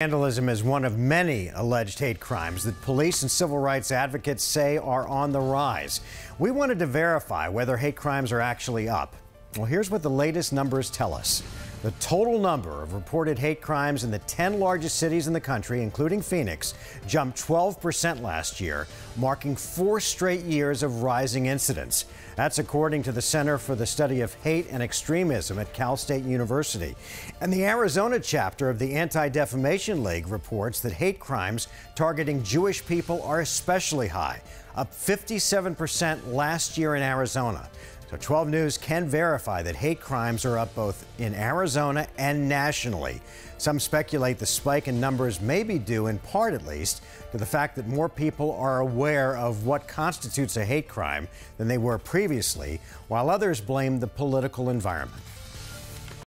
Vandalism is one of many alleged hate crimes that police and civil rights advocates say are on the rise. We wanted to verify whether hate crimes are actually up. Well, here's what the latest numbers tell us. The total number of reported hate crimes in the 10 largest cities in the country, including Phoenix, jumped 12% last year, marking 4 straight years of rising incidents. That's according to the Center for the Study of Hate and Extremism at Cal State University. And the Arizona chapter of the Anti-Defamation League reports that hate crimes targeting Jewish people are especially high, up 57% last year in Arizona. So 12 News can verify that hate crimes are up both in Arizona and nationally. Some speculate the spike in numbers may be due, in part at least, to the fact that more people are aware of what constitutes a hate crime than they were previously, while others blame the political environment.